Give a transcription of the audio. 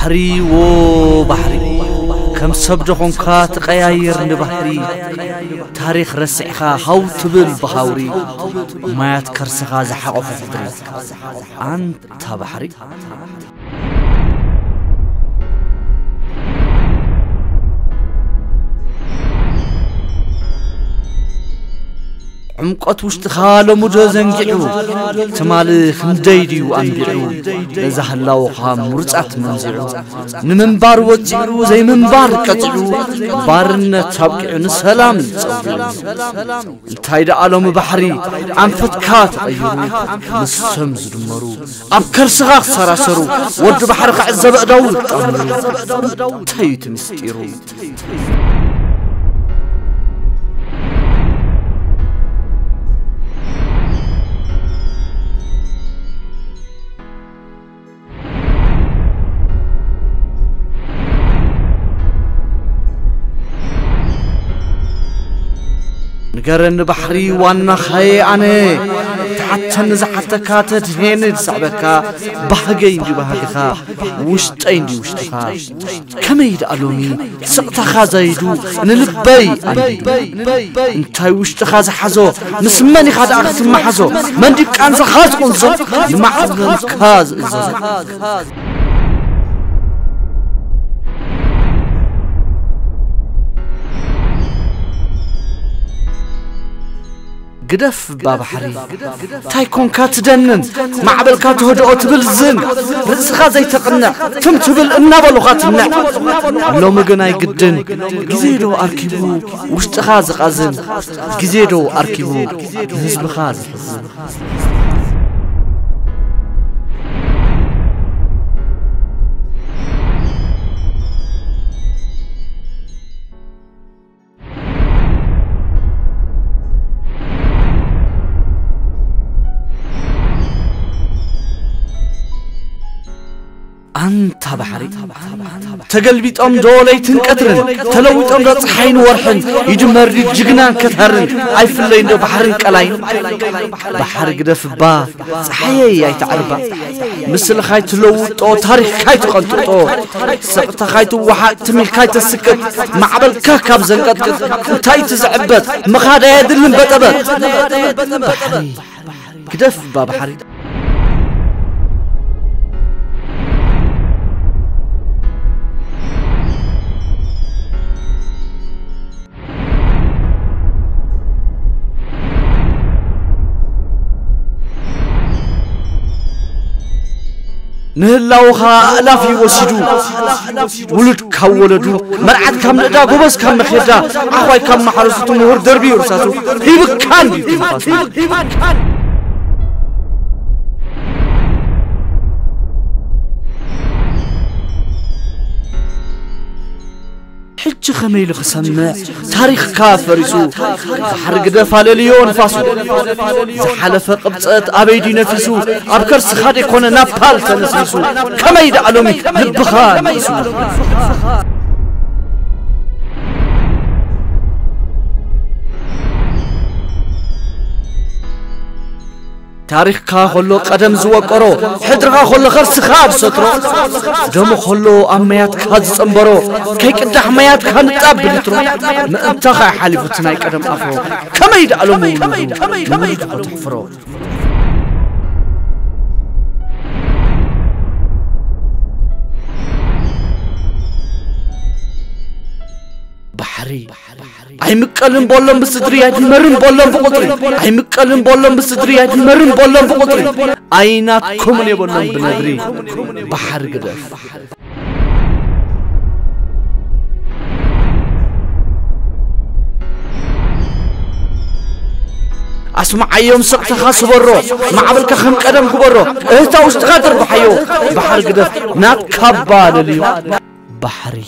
بحري وبحري كم سبدخون كات قياير نبحري تاريخ رسعها هاو تبل بحوري ما يتكرسها زحقو في فدري أنت بحري عمقت وشتخاله مجازن جعو تمالي خنديدي وأنبيعو لزح الله وخام مرزعت منزعو نمنبار وزعو زي منبار كتعو بارنا تابقعو نسلام التايد عالم بحري عن فتكات غيرو نسمز دمرو أبكر سغاق سراسرو ورد بحر قعزة بقدو تايت مستيرو نقرن بحري وانا خي عني تحتن زحتكاتت هين سعبكا بحقي انجي بحقها وشتين دي وشتخا كما يدعلومي سقطخا زايدو نلبي انتاي وشتخا زحزو نسماني خاد اختم محزو من دي كان زخاز قنصو المحزن كاز قدف باب حري تايكون كاتدنن معبل كاتهدو تبلزن رزقا زي تقنع تمتبل النابلو خاتمنا لو مغناي قدن جزيدو اركبو وشتخاز قازن جزيدو اركبو نزب خاز أنت بحري تقلبيت أم دولي تنكترن تلويت أم دات حين ورحن يجمر جغنان كتهرن عيف اللين دو بحرن كلاين بحر قدف با صحيي يتعربا مثل خاي تلويت أو تاريخ خاي تقنطو سقط خاي توحا تميل خاي تسكت معبل كاكاب زنقت تاي تزعبت مخادا يدلن بتبت بحري قدف با بحري نهلاوها ألافي وسيدو ولد كولدو مرعد كم ندا قبس كم مخيدا أخوي كم محرسو مهور دربي ورساتو هيبكان حج خميل خسمع تاريخ كافر يسو حرق دفع لليون فاسو زحلف قبصت أبيدي نفسو أبكر سخادي كون نابال تنسيسو كما يدعلومي لبخان يسو تاريخ كاخلو قدم زوقرو حدرغا خلو خرس خاب سترو دمو خلو أميات كاد صنبرو كيك انت حميات كان تقبلترو ما انت خا حليفتنا قدم افرو كما يدعلو كما يدعلو تحفرو بحري أي مكلم بولم بستري أي مرن بولم بقطري أي مكلم بولم بستري أي مرن بولم بقطري أينات كمني بولم بندري بحر قدف أسمع أيام سقط خاص برو معبل كخم قدم كبرو إهتا وستغادر بحيو بحر قدف نات كبال اليوم بحري